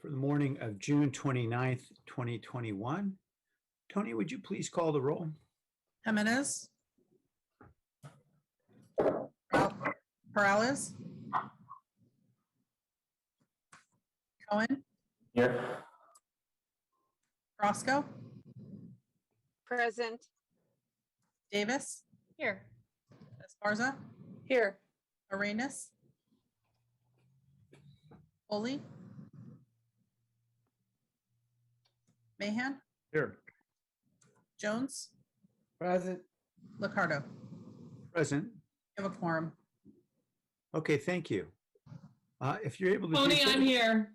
for the morning of June 29th, 2021. Tony, would you please call the roll? Jimenez. Peralez. Cohen. Here. Roscoe. Present. Davis. Here. Esparza. Here. Arenas. Foley. Mahan. Here. Jones. Present. Liccardo. Present. You have a quorum. Okay, thank you. If you're able to Tony, do so, I'm here.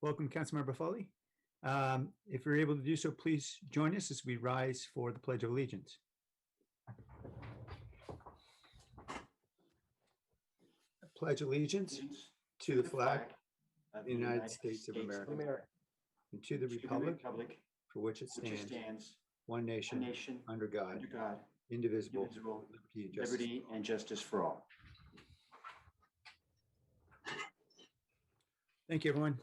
welcome, Councilmember Foley. If you're able to do so, please join us as we rise for the Pledge of Allegiance. I pledge allegiance to the flag of the United States of America and to the republic for which it stands, one nation, under God, indivisible, liberty and justice for all. Thank you, everyone.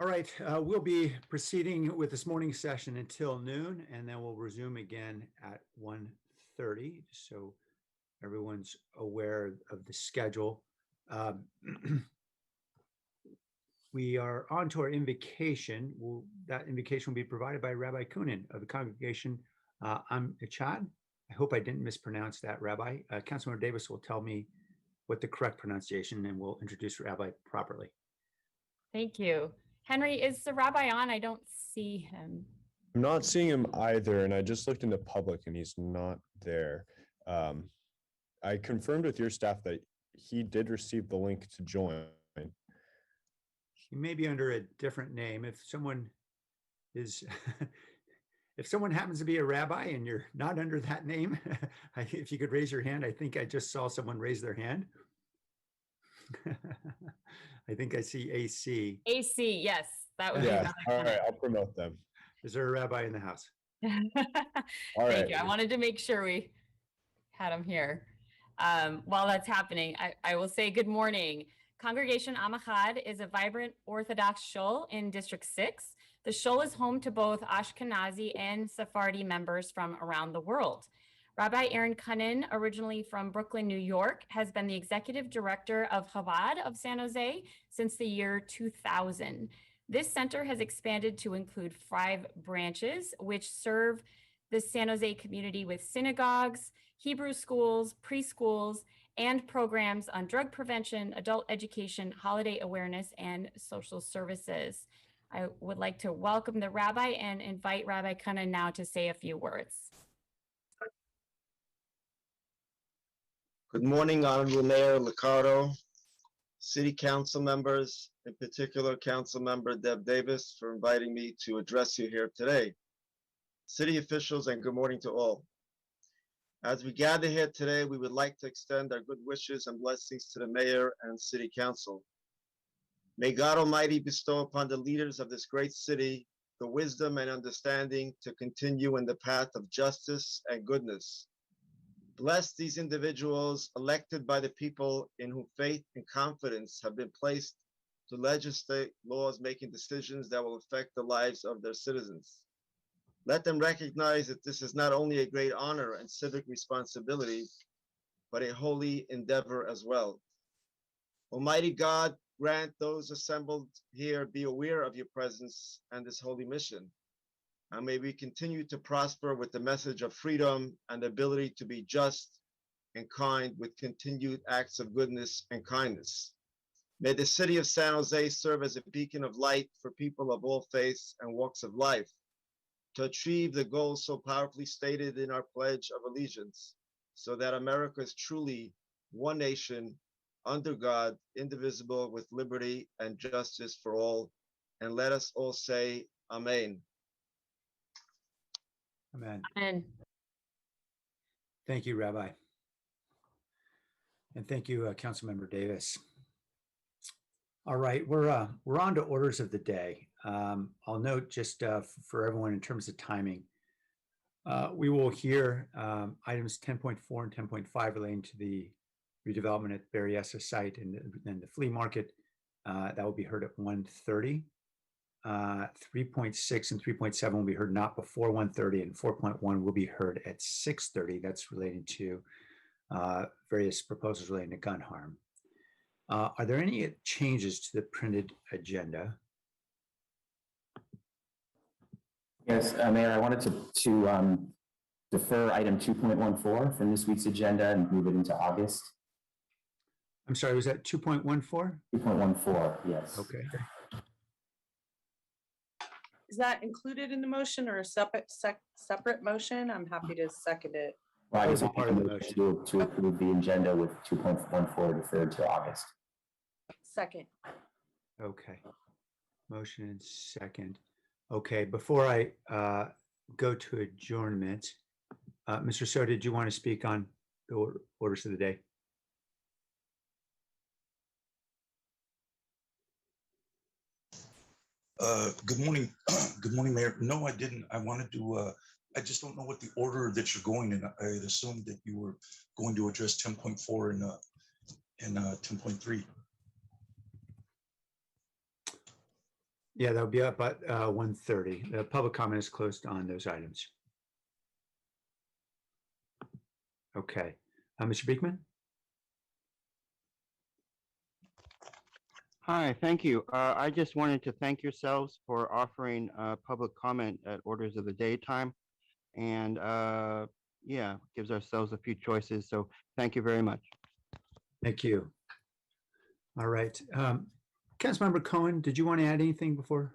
All right, we'll be proceeding with this morning's session until noon, and then we'll resume again at 1:30. So everyone's aware of the schedule. We are on to our invocation. That invocation will be provided by Rabbi Kunin of the congregation. I'm Chad. I hope I didn't mispronounce that, Rabbi. Councilmember Davis will tell me what the correct pronunciation, and we'll introduce Rabbi properly. Thank you. Henry, is the rabbi on? I don't see him. I'm not seeing him either, and I just looked into public and he's not there. I confirmed with your staff that he did receive the link to join. He may be under a different name. If someone is, if someone happens to be a rabbi and you're not under that name, if you could raise your hand. I think I just saw someone raise their hand. I think I see AC. AC, yes, that would Yeah, be all right, I'll promote them. Is there a rabbi in the house? All right. Thank you. I wanted to make sure we had him here. While that's happening, I will say good morning. Congregation Amachad is a vibrant Orthodox shul in District 6. The shul is home to both Ashkenazi and Sephardi members from around the world. Rabbi Aaron Kunin, originally from Brooklyn, New York, has been the executive director of Chabad of San Jose since the year 2000. This center has expanded to include 5 branches, which serve the San Jose community with synagogues, Hebrew schools, preschools, and programs on drug prevention, adult education, holiday awareness, and social services. I would like to welcome the rabbi and invite Rabbi Kunin now to say a few words. Good morning, Honorable Mayor Liccardo, City Council members, in particular Council Member Deb Davis, for inviting me to address you here today. City officials, and good morning to all. As we gather here today, we would like to extend our good wishes and blessings to the Mayor and City Council. May God Almighty bestow upon the leaders of this great city the wisdom and understanding to continue in the path of justice and goodness. Bless these individuals elected by the people in whom faith and confidence have been placed to legislate laws making decisions that will affect the lives of their citizens. Let them recognize that this is not only a great honor and civic responsibility, but a holy endeavor as well. Almighty God, grant those assembled here be aware of your presence and this holy mission. And may we continue to prosper with the message of freedom and the ability to be just and kind with continued acts of goodness and kindness. May the city of San Jose serve as a beacon of light for people of all faiths and walks of life to achieve the goals so powerfully stated in our Pledge of Allegiance, so that America is truly one nation under God, indivisible, with liberty and justice for all. And let us all say, Amen. Amen. Amen. Thank you, Rabbi. And thank you, Councilmember Davis. All right, we're on to orders of the day. I'll note just for everyone in terms of timing, we will hear items 10.4 and 10.5 relating to the redevelopment at Berryessa site and the flea market. That will be heard at 1:30. 3.6 and 3.7 will be heard not before 1:30, and 4.1 will be heard at 6:30. That's related to various proposals relating to gun harm. Are there any changes to the printed agenda? Yes, Mayor, I wanted to defer item 2.14 from this week's agenda and move it into August. I'm sorry, was that 2.14? 2.14, yes. Okay. Is that included in the motion or a separate motion? I'm happy to second it. Well, I That guess would be part of the motion. to approve the agenda with 2.14 deferred to August. Second. Okay. Motion and second. Okay, before I go to adjournment, Mr. So, did you want to speak on the orders of the day? Good morning. Good morning, Mayor. No, I didn't. I wanted to, I just don't know what the order that you're going in. I had assumed that you were going to address 10.4 and 10.3. Yeah, that'll be up at 1:30. The public comment is closed on those items. Okay, Mr. Beekman? Hi, thank you. I just wanted to thank yourselves for offering public comment at orders of the day time. And yeah, gives ourselves a few choices. So thank you very much. Thank you. All right. Councilmember Cohen, did you want to add anything before?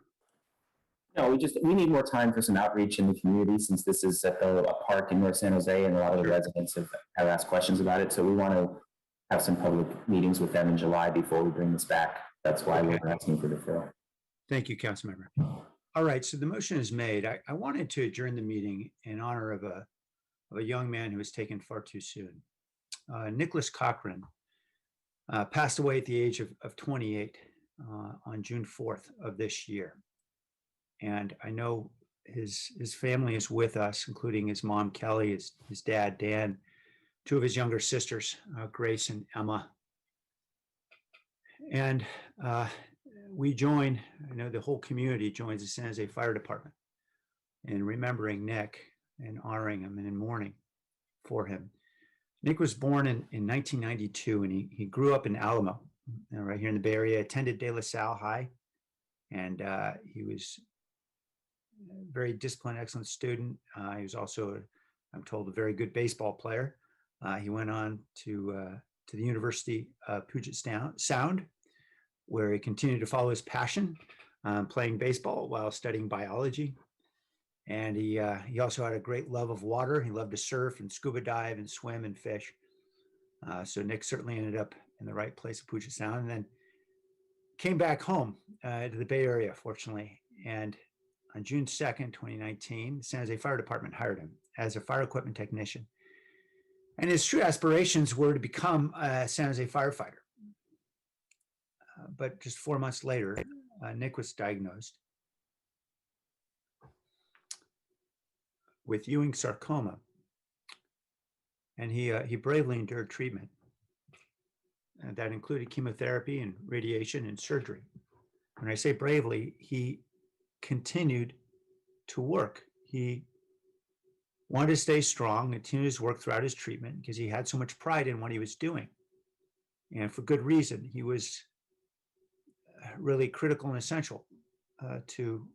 No, we need more time for some outreach in the community since this is at a park in North San Jose and a lot of the residents have asked questions about it. So we want to have some public meetings with them in July before we bring this back. That's why we're asking for deferral. Thank you, Councilmember. All right, so the motion is made. I wanted to adjourn the meeting in honor of a young man who was taken far too soon. Nicholas Cochran passed away at the age of 28 on June 4th of this year. And I know his family is with us, including his mom, Kelly, his dad, Dan, two of his younger sisters, Grace and Emma. And we join, I know the whole community joins the San Jose Fire Department in remembering Nick and honoring him and in mourning for him. Nick was born in 1992 and he grew up in Alamo, right here in the Bay Area, attended De La Salle High. And he was a very disciplined, excellent student. He was also, I'm told, a very good baseball player. He went on to the University of Puget Sound, where he continued to follow his passion, playing baseball while studying biology. And he also had a great love of water. He loved to surf and scuba dive and swim and fish. So Nick certainly ended up in the right place at Puget Sound, and then came back home to the Bay Area, fortunately. And on June 2nd, 2019, the San Jose Fire Department hired him as a fire equipment technician. And his true aspirations were to become a San Jose firefighter. But just 4 months later, Nick was diagnosed with Ewing sarcoma. And he bravely endured treatment. And that included chemotherapy and radiation and surgery. When I say bravely, he continued to work. He wanted to stay strong, continued his work throughout his treatment because he had so much pride in what he was doing. And for good reason. He was really critical and essential to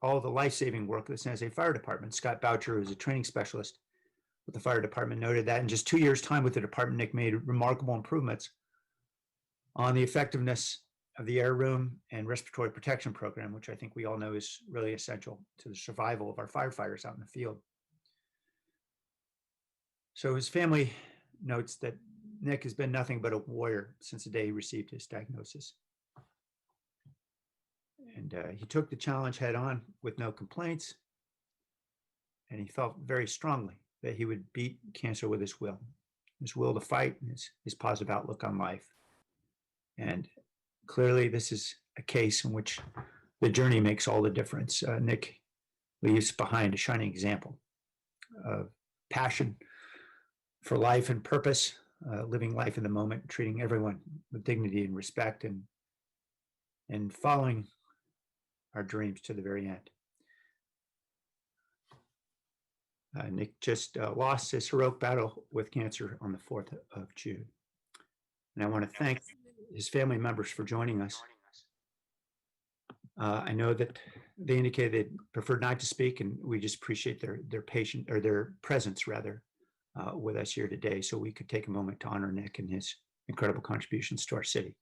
all the life-saving work of the San Jose Fire Department. Scott Boucher, who was a training specialist with the fire department, noted that in just 2 years' time with the department, Nick made remarkable improvements on the effectiveness of the air room and respiratory protection program, which I think we all know is really essential to the survival of our firefighters out in the field. So his family notes that Nick has been nothing but a warrior since the day he received his diagnosis. And he took the challenge head on with no complaints. And he felt very strongly that he would beat cancer with his will to fight, and his positive outlook on life. And clearly this is a case in which the journey makes all the difference. Nick leaves behind a shining example of passion for life and purpose, living life in the moment, treating everyone with dignity and respect, and and following our dreams to the very end. Nick just lost his heroic battle with cancer on the 4th of June. And I want to thank his family members for joining us. I know that they indicated they preferred not to speak, and we just appreciate their patient or their presence rather with us here today, so we could take a moment to honor Nick and his incredible contributions to our city.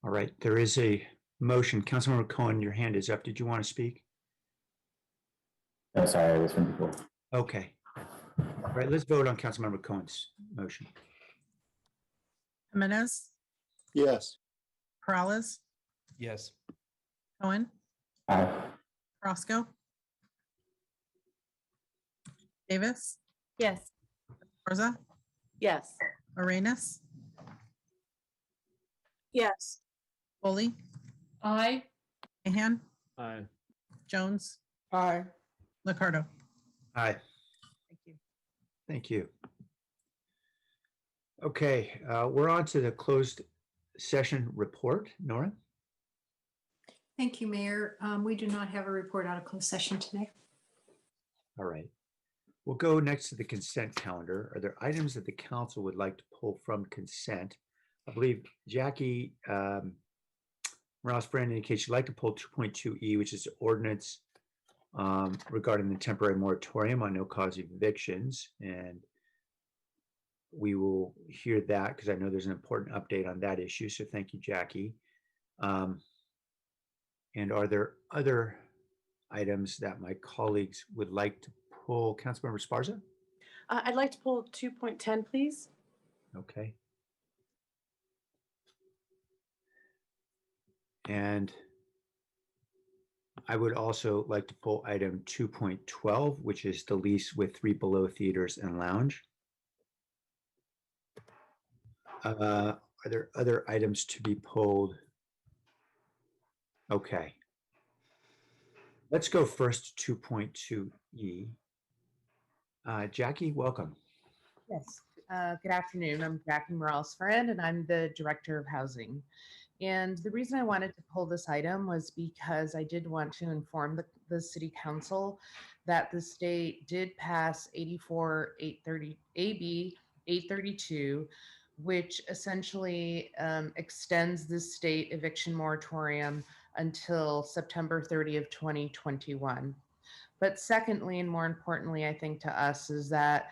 All right, there is a motion. Councilmember Cohen, your hand is up. Did you want to speak? No, sorry, I was from before. Okay. All right, let's vote on Councilmember Cohen's motion. Jimenez, Yes. Peralez, Yes. Cohen, Aye. Roscoe, Davis, Yes. Esparza, Yes. Arenas, Yes. Foley, Aye. Mahan, Aye. Jones, Aye. Liccardo. Aye. Thank you. Thank you. Okay, we're on to the closed session report. Nora? Thank you, Mayor. We do not have a report out of closed session today. All right. We'll go next to the consent calendar. Are there items that the council would like to pull from consent? I believe Jacky Morales-Ferrand indicates she'd like to pull 2.2E, which is ordinance regarding the temporary moratorium on no-cause evictions. And we will hear that because I know there's an important update on that issue. So thank you, Jacky. And are there other items that my colleagues would like to pull? Councilmember Esparza? I'd like to pull 2.10, please. Okay. And I would also like to pull item 2.12, which is the lease with Three Below Theaters and Lounge. Are there other items to be pulled? Okay. Let's go first to 2.2E. Jacky, welcome. Yes, good afternoon. I'm Jacky Morales-Ferrand, and I'm the Director of Housing. And the reason I wanted to pull this item was because I did want to inform the City Council that the state did pass 84-830 AB 832, which essentially extends the state eviction moratorium until September 30th, 2021. But secondly, and more importantly, I think to us, is that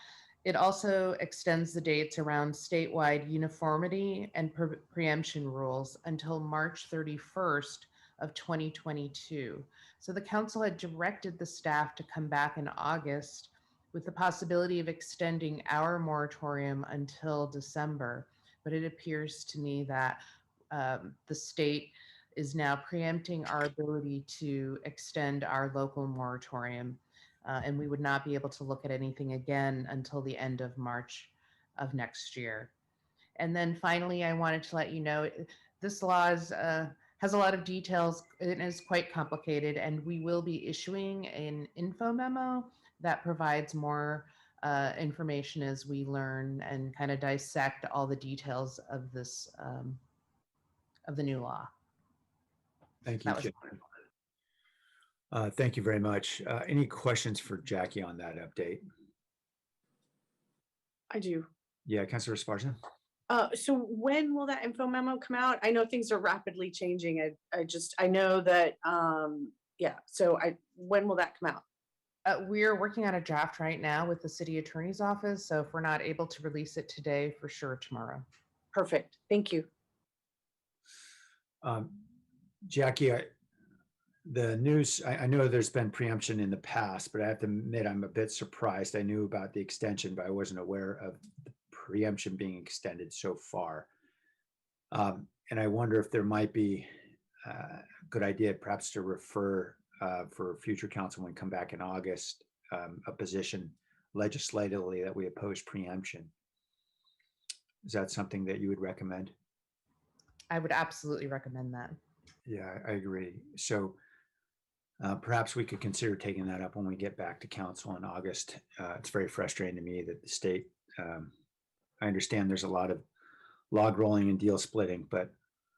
it also extends the dates around statewide uniformity and preemption rules until March 31st of 2022. So the council had directed the staff to come back in August with the possibility of extending our moratorium until December. But it appears to me that the state is now preempting our ability to extend our local moratorium. And we would not be able to look at anything again until the end of March of next year. And then finally, I wanted to let you know, this law has a lot of details. It is quite complicated, and we will be issuing an info memo that provides more information as we learn and kind of dissect all the details of this, of the new law. Thank you, That was Kim. Thank you very much. Any questions for Jacky on that update? I do. Yeah, Councilor Esparza? So when will that info memo come out? I know things are rapidly changing. I know that, yeah, so when will that come out? We're working on a draft right now with the city attorney's office. So if we're not able to release it today, for sure tomorrow. Perfect. Thank you. Jacky, the news, I know there's been preemption in the past, but I have to admit I'm a bit surprised. I knew about the extension, but I wasn't aware of the preemption being extended so far. And I wonder if there might be a good idea perhaps to refer for future council when come back in August, a position legislatively that we oppose preemption. Is that something that you would recommend? I would absolutely recommend that. Yeah, I agree. So perhaps we could consider taking that up when we get back to council in August. It's very frustrating to me that the state, I understand there's a lot of log rolling and deal splitting, but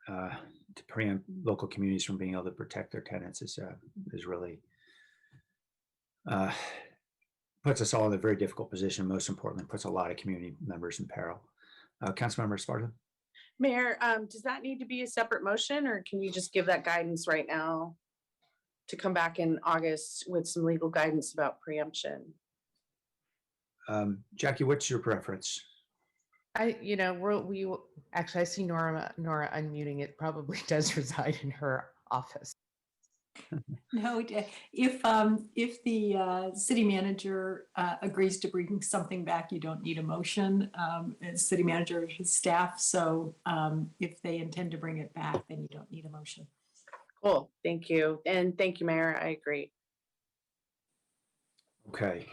to preempt local communities from being able to protect their tenants is really puts us all in a very difficult position. Most importantly, puts a lot of community members in peril. Councilmember Esparza. Mayor, does that need to be a separate motion, or can you just give that guidance right now to come back in August with some legal guidance about preemption? Jacky, what's your preference? Actually, I see Nora unmuting. It probably does reside in her office. No, if the city manager agrees to bring something back, you don't need a motion. As city manager, his staff. So if they intend to bring it back, then you don't need a motion. Cool, thank you. And thank you, Mayor, I agree. Okay,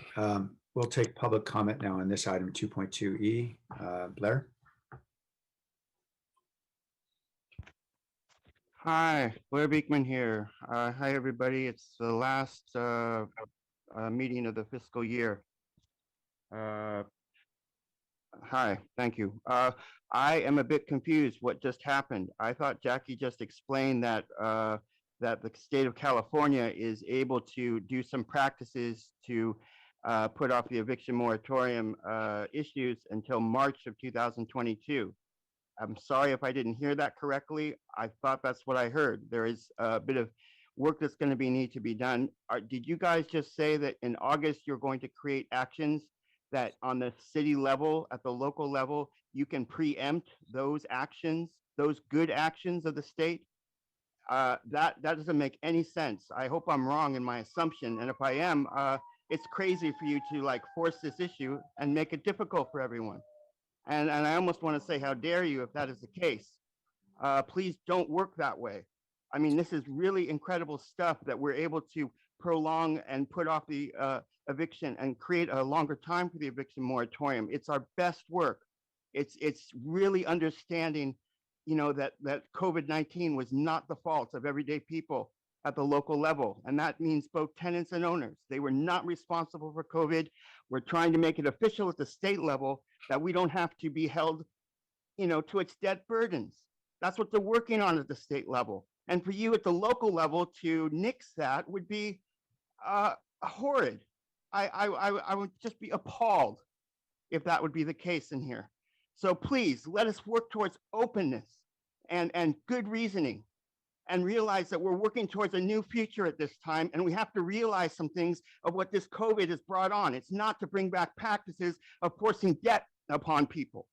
we'll take public comment now on this item 2.2E. Blair? Hi, Blair Beekman here. Hi, everybody. It's the last meeting of the fiscal year. Hi, thank you. I am a bit confused what just happened. I thought Jacky just explained that that the state of California is able to do some practices to put off the eviction moratorium issues until March of 2022. I'm sorry if I didn't hear that correctly. I thought that's what I heard. There is a bit of work that's going to need to be done. Did you guys just say that in August you're going to create actions that on the city level, at the local level, you can preempt those actions, those good actions of the state? That doesn't make any sense. I hope I'm wrong in my assumption. And if I am, it's crazy for you to like force this issue and make it difficult for everyone. And I almost want to say, how dare you if that is the case? Please don't work that way. I mean, this is really incredible stuff that we're able to prolong and put off the eviction and create a longer time for the eviction moratorium. It's our best work. It's really understanding, you know, that COVID-19 was not the fault of everyday people at the local level. And that means both tenants and owners. They were not responsible for COVID. We're trying to make it official at the state level that we don't have to be held, you know, to its debt burdens. That's what they're working on at the state level. And for you at the local level to nix that would be horrid. I would just be appalled if that would be the case in here. So please let us work towards openness and good reasoning, and realize that we're working towards a new future at this time. And we have to realize some things of what this COVID has brought on. It's not to bring back practices of forcing debt upon people.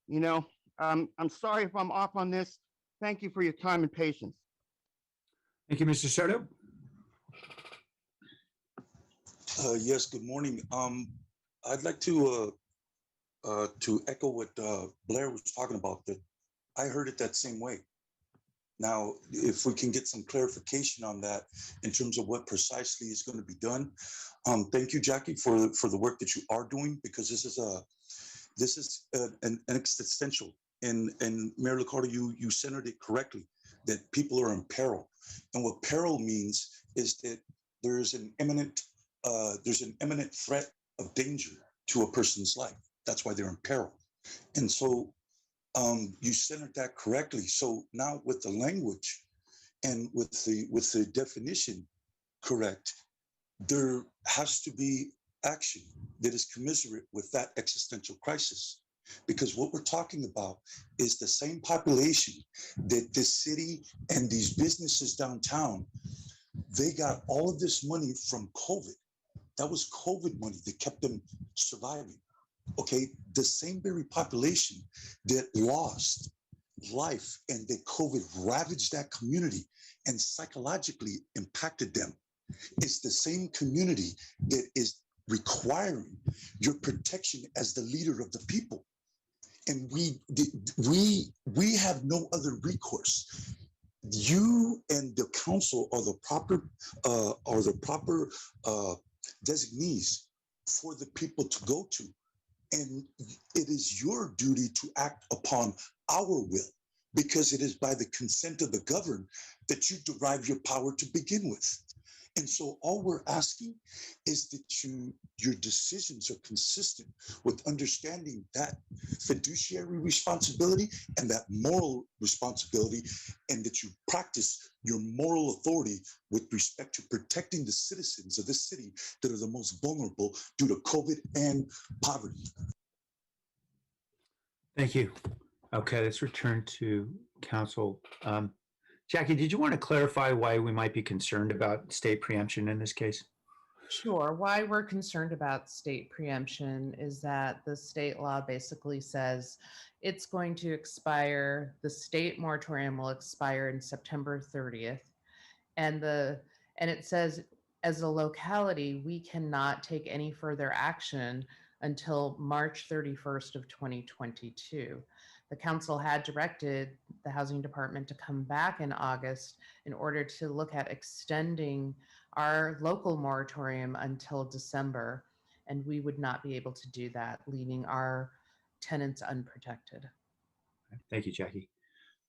You know, I'm sorry if I'm off on this. Thank you for your time and patience. Thank you, Mr. Soto. Yes, good morning. I'd like to echo what Blair was talking about, that I heard it that same way. Now, if we can get some clarification on that in terms of what precisely is going to be done. Thank you, Jacky, for the work that you are doing, because this is an existential. And Mayor Liccardo, you centered it correctly, that people are in peril. And what peril means is that there's an imminent threat of danger to a person's life. That's why they're in peril. And so you centered that correctly. So now with the language and with the definition correct, there has to be action that is commensurate with that existential crisis. Because what we're talking about is the same population that this city and these businesses downtown, they got all of this money from COVID. That was COVID money that kept them surviving. Okay, the same very population that lost life and that COVID ravaged that community and psychologically impacted them is the same community that is requiring your protection as the leader of the people. And we have no other recourse. You and the council are the proper designees for the people to go to. And it is your duty to act upon our will, because it is by the consent of the governed that you derive your power to begin with. And so all we're asking is that your decisions are consistent with understanding that fiduciary responsibility and that moral responsibility, and that you practice your moral authority with respect to protecting the citizens of this city that are the most vulnerable due to COVID and poverty. Thank you. Okay, let's return to council. Jacky, did you want to clarify why we might be concerned about state preemption in this case? Sure. Why we're concerned about state preemption is that the state law basically says it's going to expire, the state moratorium will expire in September 30th. And it says as a locality, we cannot take any further action until March 31st of 2022. The council had directed the housing department to come back in August in order to look at extending our local moratorium until December, and we would not be able to do that, leaving our tenants unprotected. Thank you, Jacky.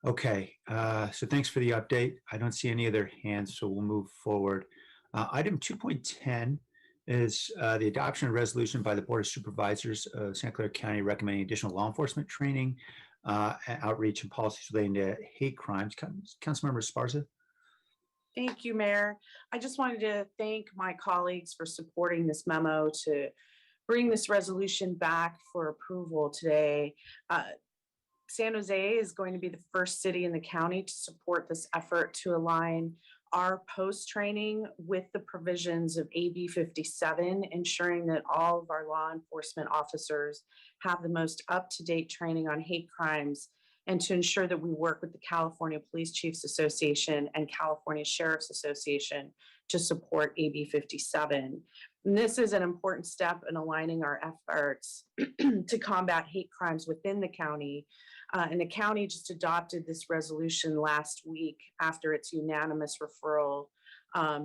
Okay, so thanks for the update. I don't see any other hands, so we'll move forward. Item 2.10 is the adoption of resolution by the Board of Supervisors of Santa Clara County recommending additional law enforcement training, outreach, and policies relating to hate crimes. Councilmember Esparza. Thank you, Mayor. I just wanted to thank my colleagues for supporting this memo to bring this resolution back for approval today. San Jose is going to be the first city in the county to support this effort to align our post-training with the provisions of AB 57, ensuring that all of our law enforcement officers have the most up-to-date training on hate crimes, and to ensure that we work with the California Police Chiefs Association and California Sheriff's Association to support AB 57. And this is an important step in aligning our efforts to combat hate crimes within the county. And the county just adopted this resolution last week after its unanimous referral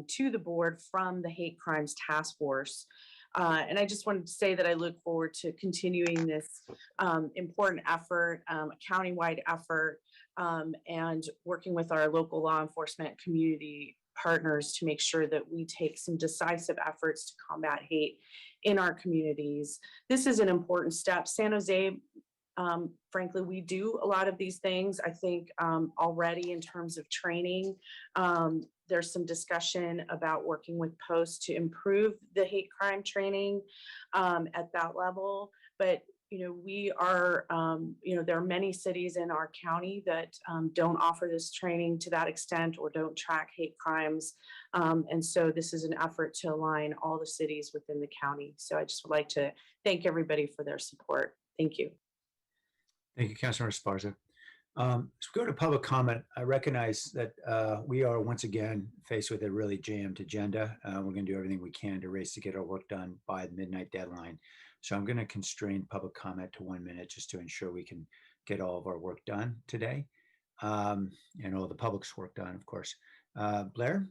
to the board from the Hate Crimes Task Force. And I just wanted to say that I look forward to continuing this important effort, a countywide effort, and working with our local law enforcement community partners to make sure that we take some decisive efforts to combat hate in our communities. This is an important step. San Jose, frankly, we do a lot of these things. I think already in terms of training, there's some discussion about working with posts to improve the hate crime training at that level. But, you know, we are, you know, there are many cities in our county that don't offer this training to that extent or don't track hate crimes. And so this is an effort to align all the cities within the county. So I just would like to thank everybody for their support. Thank you. Thank you, Councilor Esparza. As we go to public comment, I recognize that we are once again faced with a really jammed agenda. We're going to do everything we can to race to get our work done by the midnight deadline. So I'm going to constrain public comment to 1 minute just to ensure we can get all of our work done today, and all the public's work done, of course. Blair?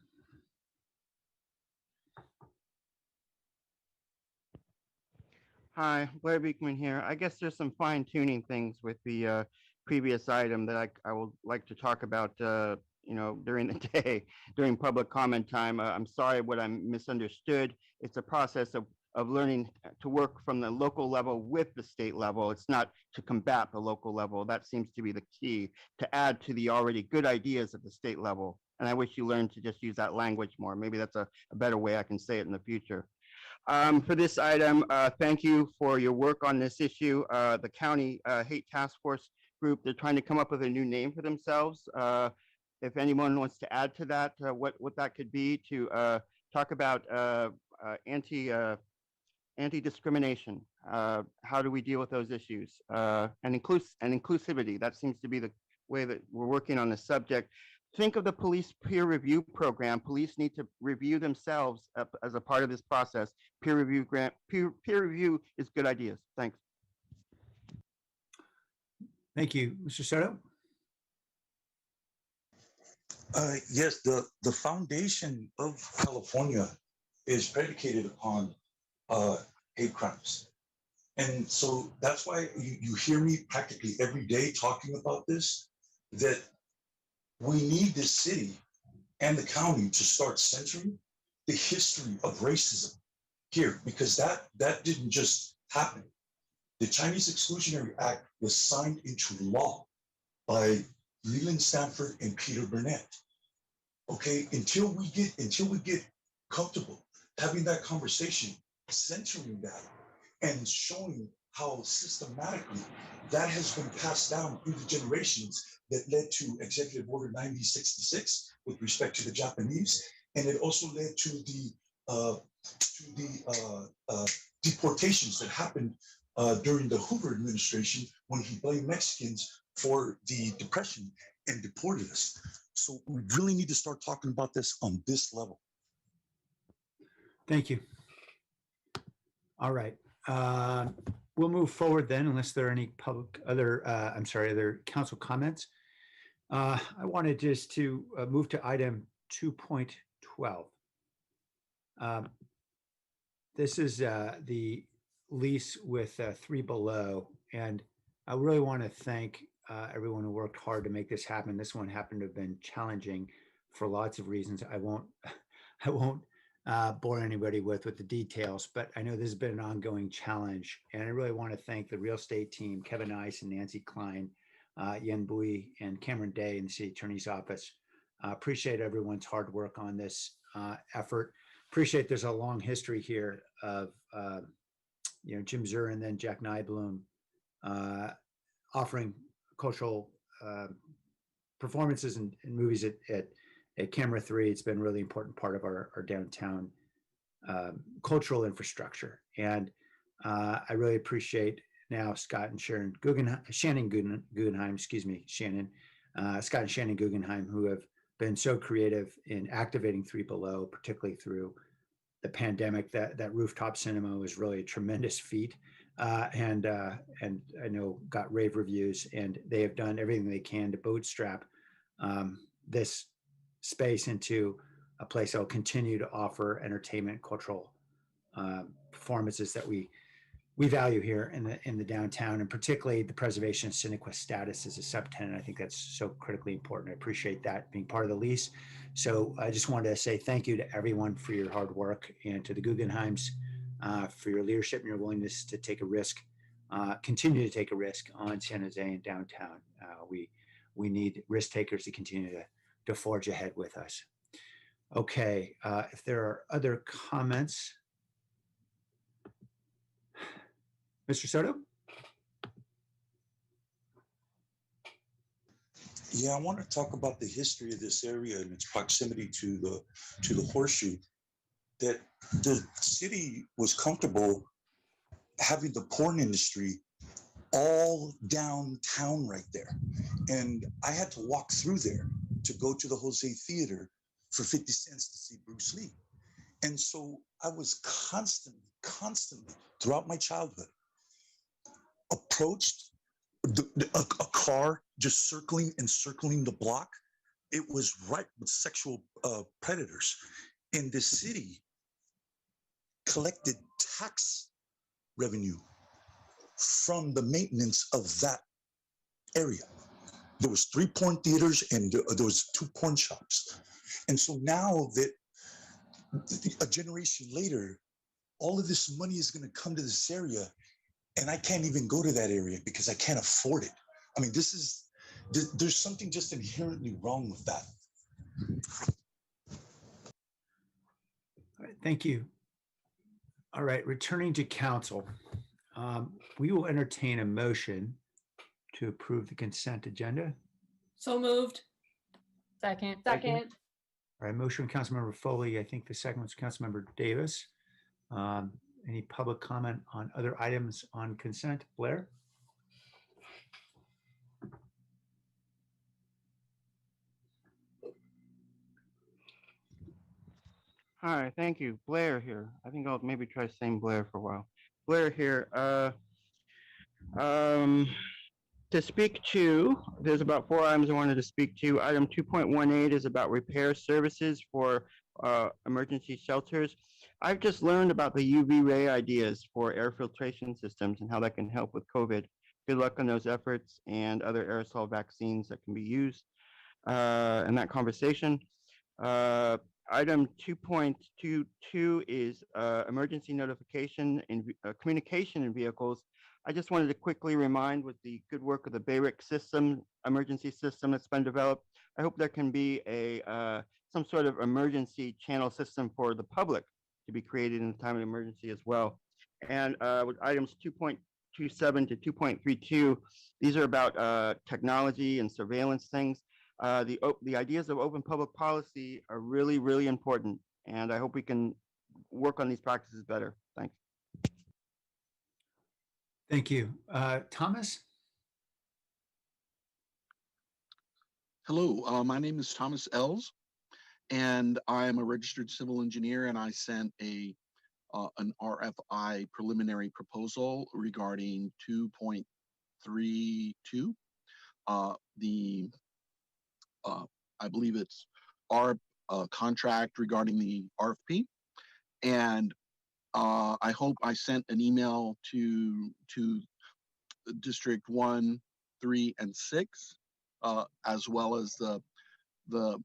Hi, Blair Beekman here. I guess there's some fine tuning things with the previous item that I would like to talk about, you know, during the day, during public comment time. I'm sorry what I misunderstood. It's a process of learning to work from the local level with the state level. It's not to combat the local level. That seems to be the key, to add to the already good ideas at the state level. And I wish you learned to just use that language more. Maybe that's a better way I can say it in the future. For this item, thank you for your work on this issue. The County Hate Task Force group, they're trying to come up with a new name for themselves. If anyone wants to add to that, what that could be, to talk about anti-discrimination. How do we deal with those issues? And inclusivity, that seems to be the way that we're working on the subject. Think of the police peer review program. Police need to review themselves as a part of this process. Peer review is good ideas. Thanks. Thank you. Mr. Soto? Yes, the foundation of California is predicated upon hate crimes. And so that's why you hear me practically every day talking about this, that we need this city and the county to start censoring the history of racism here, because that didn't just happen. The Chinese Exclusionary Act was signed into law by Leland Stanford and Peter Burnett. Okay, until we get comfortable having that conversation, centering that, and showing how systematically that has been passed down through the generations that led to Executive Order 9066 with respect to the Japanese, and it also led to the deportations that happened during the Hoover administration when he blamed Mexicans for the Depression and deported us. So we really need to start talking about this on this level. Thank you. All right. We'll move forward then, unless there are any other council comments. I wanted just to move to item 2.12. This is the lease with Three Below, and I really want to thank everyone who worked hard to make this happen. This one happened to have been challenging for lots of reasons. I won't bore anybody with the details, but I know this has been an ongoing challenge, and I really want to thank the real estate team, Kevin Ice and Nancy Klein, Yen Bui and Cameron Day in the city attorney's office. Appreciate everyone's hard work on this effort. Appreciate there's a long history here of Jim Zur and then Jack Nybloom offering cultural performances and movies at Camera 3. It's been a really important part of our downtown cultural infrastructure. And I really appreciate now Scott and Shannon Guggenheim, Scott and Shannon Guggenheim, who have been so creative in activating Three Below, particularly through the pandemic. That rooftop cinema was really a tremendous feat. And I know got rave reviews, and they have done everything they can to bootstrap this space into a place that will continue to offer entertainment, cultural performances that we value here in the downtown, and particularly the preservation of Cinequist status as a subtenant. I think that's so critically important. I appreciate that being part of the lease. So I just wanted to say thank you to everyone for your hard work, and to the Guggenheims for your leadership and your willingness to take a risk, continue to take a risk on San Jose and downtown. We need risk takers to continue to forge ahead with us. Okay, if there are other comments. Mr. Soto? Yeah, I want to talk about the history of this area and its proximity to the horseshoe. That the city was comfortable having the porn industry all downtown right there. And I had to walk through there to go to the Jose Theater for 50 cents to see Bruce Lee. And so I was constantly throughout my childhood approached a car just circling the block. It was ripe with sexual predators. And the city collected tax revenue from the maintenance of that area. There was 3 porn theaters and there was 2 porn shops. And so now that a generation later, all of this money is going to come to this area, and I can't even go to that area because I can't afford it. I mean, there's something just inherently wrong with that. All right, thank you. All right, returning to council. We will entertain a motion to approve the consent agenda. So moved. Second. All right, motion from Councilmember Foley. I think the second was Councilmember Davis. Any public comment on other items on consent? Blair? Hi, thank you. Blair here. I think I'll maybe try saying Blair for a while. Blair here. To speak to, there's about 4 items I wanted to speak to. Item 2.18 is about repair services for emergency shelters. I've just learned about the UV ray ideas for air filtration systems and how that can help with COVID. Good luck on those efforts and other aerosol vaccines that can be used in that conversation. Item 2.22 is emergency notification and communication in vehicles. I just wanted to quickly remind with the good work of the BARIC system, emergency system that's been developed, I hope there can be a some sort of emergency channel system for the public to be created in a time of emergency as well. And with items 2.27 to 2.32, these are about technology and surveillance things. The ideas of open public policy are really, really important. And I hope we can work on these practices better. Thanks. Thank you. Thomas? Hello, my name is Thomas Els, and I'm a registered civil engineer, and I sent an RFI preliminary proposal regarding 2.32. I believe it's our contract regarding the RFP, and I hope I sent an email to District 1, 3, and 6, as well as the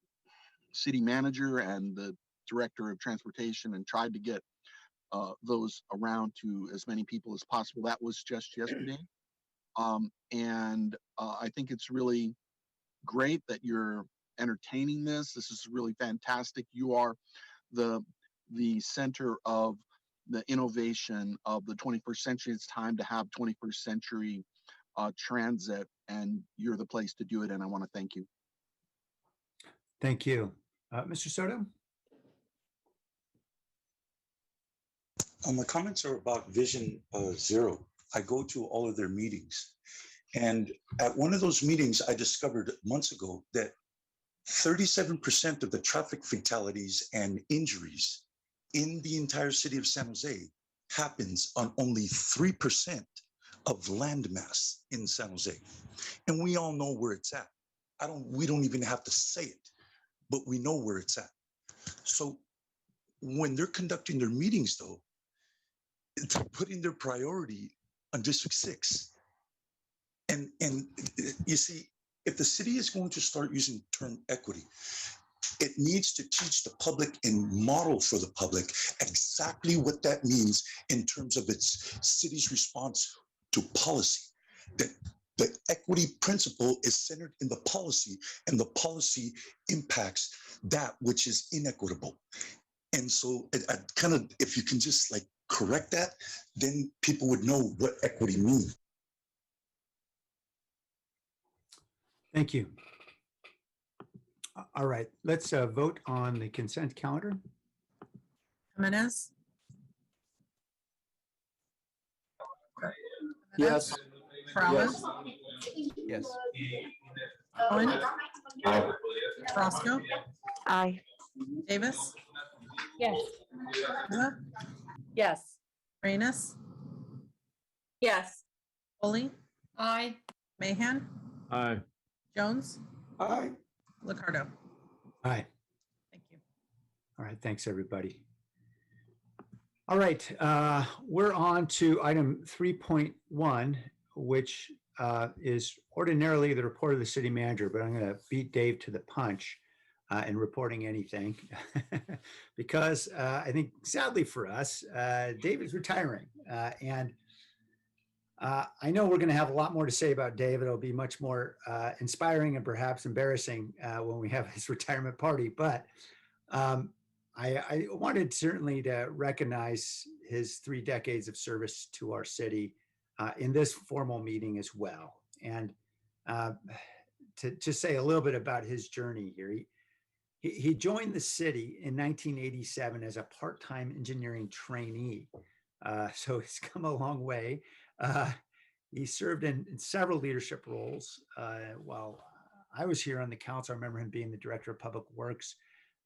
city manager and the director of transportation, and tried to get those around to as many people as possible. That was just yesterday. And I think it's really great that you're entertaining this. This is really fantastic. You are the center of the innovation of the 21st century. It's time to have 21st century transit, and you're the place to do it. And I want to thank you. Thank you. Mr. Soto? My comments are about Vision Zero. I go to all of their meetings. And at one of those meetings, I discovered months ago that 37% of the traffic fatalities and injuries in the entire city of San Jose happens on only 3% of landmass in San Jose. And we all know where it's at. We don't even have to say it, but we know where it's at. So when they're conducting their meetings though, they're putting their priority on District 6. And you see, if the city is going to start using the term equity, it needs to teach the public and model for the public exactly what that means in terms of its city's response to policy. That the equity principle is centered in the policy, and the policy impacts that which is inequitable. And so I kind of, if you can just like correct that, then people would know what equity means. Thank you. All right, let's vote on the consent calendar. Jimenez? Yes. Peralez? Yes. Cohen? Aye. Roscoe? Aye. Davis? Yes. Ava? Yes. Reyes? Yes. Foley? Aye. Mahan? Aye. Jones? Aye. Liccardo? Aye. Thank you. All right, thanks, everybody. All right, we're on to item 3.1, which is ordinarily the report of the city manager, but I'm going to beat Dave to the punch in reporting anything because I think sadly for us, Dave is retiring. And I know we're going to have a lot more to say about Dave. It'll be much more inspiring and perhaps embarrassing when we have his retirement party. But I wanted certainly to recognize his 3 decades of service to our city in this formal meeting as well. And to say a little bit about his journey here. He joined the city in 1987 as a part-time engineering trainee. So he's come a long way. He served in several leadership roles while I was here on the council. I remember him being the director of public works,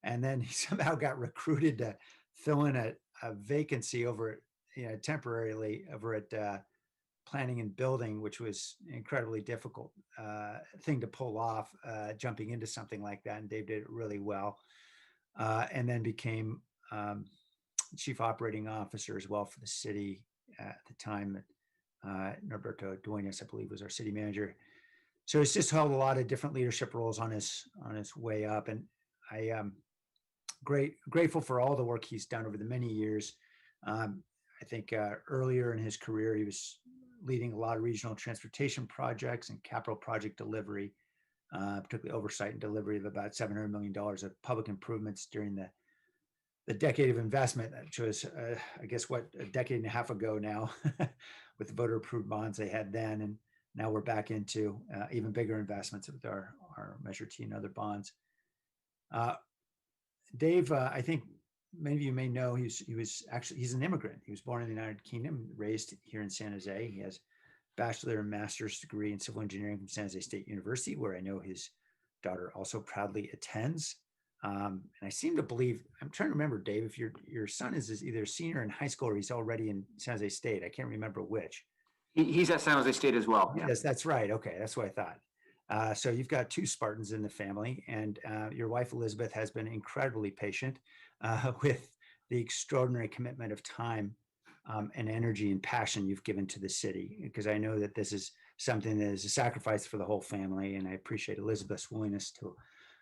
and then he somehow got recruited to fill in a vacancy over, temporarily over at planning and building, which was an incredibly difficult thing to pull off, jumping into something like that. And Dave did it really well, and then became chief operating officer as well for the city at the time. Norberto Duenas, I believe, was our city manager. So he's just held a lot of different leadership roles on his way up. And I grateful for all the work he's done over the many years. I think earlier in his career, he was leading a lot of regional transportation projects and capital project delivery, particularly oversight and delivery of about $700 million of public improvements during the decade of investment, which was, I guess, a decade and a half ago now, with the voter approved bonds they had then. And now we're back into even bigger investments with our Measure T and other bonds. Dave, I think many of you may know he's an immigrant. He was born in the United Kingdom, raised here in San Jose. He has a bachelor and master's degree in civil engineering from San Jose State University, where I know his daughter also proudly attends. And I seem to believe, I'm trying to remember, Dave, if your son is either a senior in high school or he's already in San Jose State. I can't remember which. He's at San Jose State as well. Yes, that's right. Okay, that's what I thought. So you've got two Spartans in the family, and your wife, Elizabeth, has been incredibly patient with the extraordinary commitment of time and energy and passion you've given to the city, because I know that this is something that is a sacrifice for the whole family, and I appreciate Elizabeth's willingness to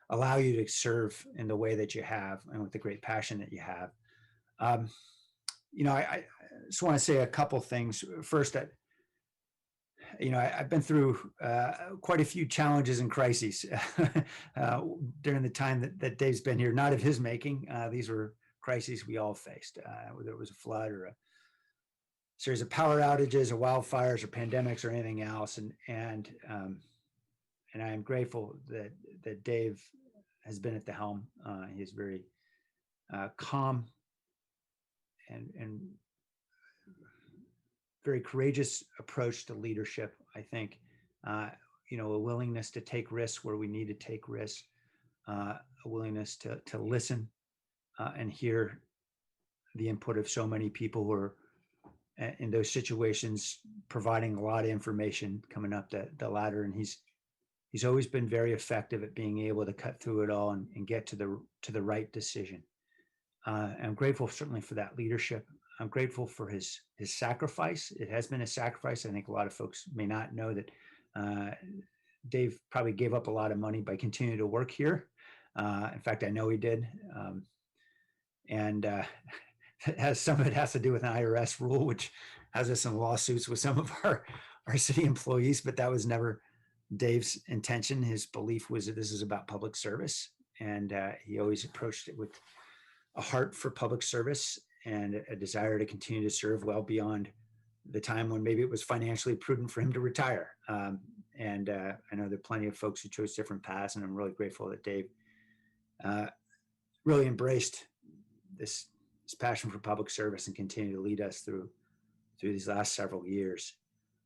allow you to serve in the way that you have and with the great passion that you have. I just want to say a couple things. First, that I've been through quite a few challenges and crises during the time that Dave's been here, not of his making. These were crises we all faced, whether it was a flood or a series of power outages or wildfires or pandemics or anything else. And I am grateful that Dave has been at the helm. He's very calm and very courageous approach to leadership. I think, a willingness to take risks where we need to take risks, a willingness to listen and hear the input of so many people who are in those situations, providing a lot of information coming up the ladder. And he's always been very effective at being able to cut through it all and get to the right decision. I'm grateful certainly for that leadership. I'm grateful for his sacrifice. It has been a sacrifice. I think a lot of folks may not know that Dave probably gave up a lot of money by continuing to work here. In fact, I know he did. Some of it has to do with an IRS rule, which has us in lawsuits with some of our city employees, but that was never Dave's intention. His belief was that this is about public service, and he always approached it with a heart for public service and a desire to continue to serve well beyond the time when maybe it was financially prudent for him to retire. I know there are plenty of folks who chose different paths, and I'm really grateful that Dave really embraced this passion for public service and continued to lead us through these last several years.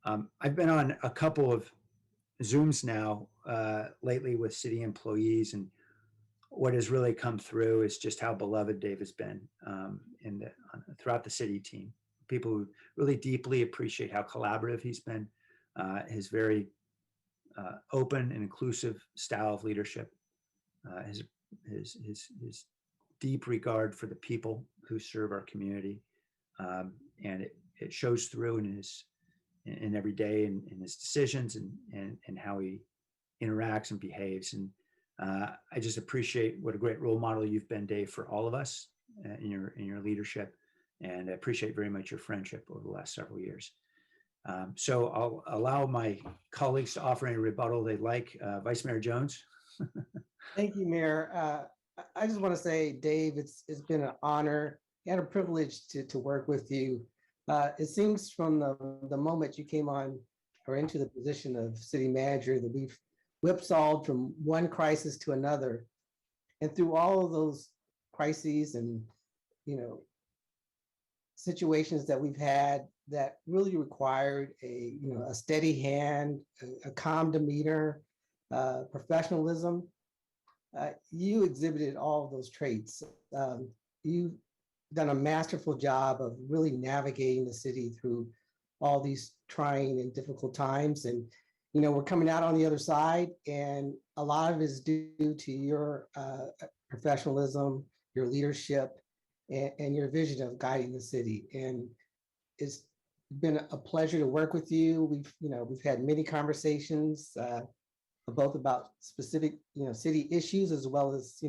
I've been on a couple of Zooms now lately with city employees, and what has really come through is just how beloved Dave has been throughout the city team. People who really deeply appreciate how collaborative he's been, his very open and inclusive style of leadership, his deep regard for the people who serve our community, and it shows through in every day in his decisions and how he interacts and behaves. And I just appreciate what a great role model you've been, Dave, for all of us in your leadership, and I appreciate very much your friendship over the last several years. So I'll allow my colleagues to offer any rebuttal they'd like. Vice Mayor Jones. Thank you, Mayor. I just want to say, Dave, it's been an honor and a privilege to work with you. It seems from the moment you came on or into the position of city manager that we've whipsawed from one crisis to another. And through all of those crises and, situations that we've had that really required a steady hand, a calm demeanor, professionalism, you exhibited all of those traits. You've done a masterful job of really navigating the city through all these trying and difficult times. And, we're coming out on the other side, and a lot of it is due to your professionalism, your leadership, and your vision of guiding the city. And it's been a pleasure to work with you. We've had many conversations, both about specific, city issues, as well as,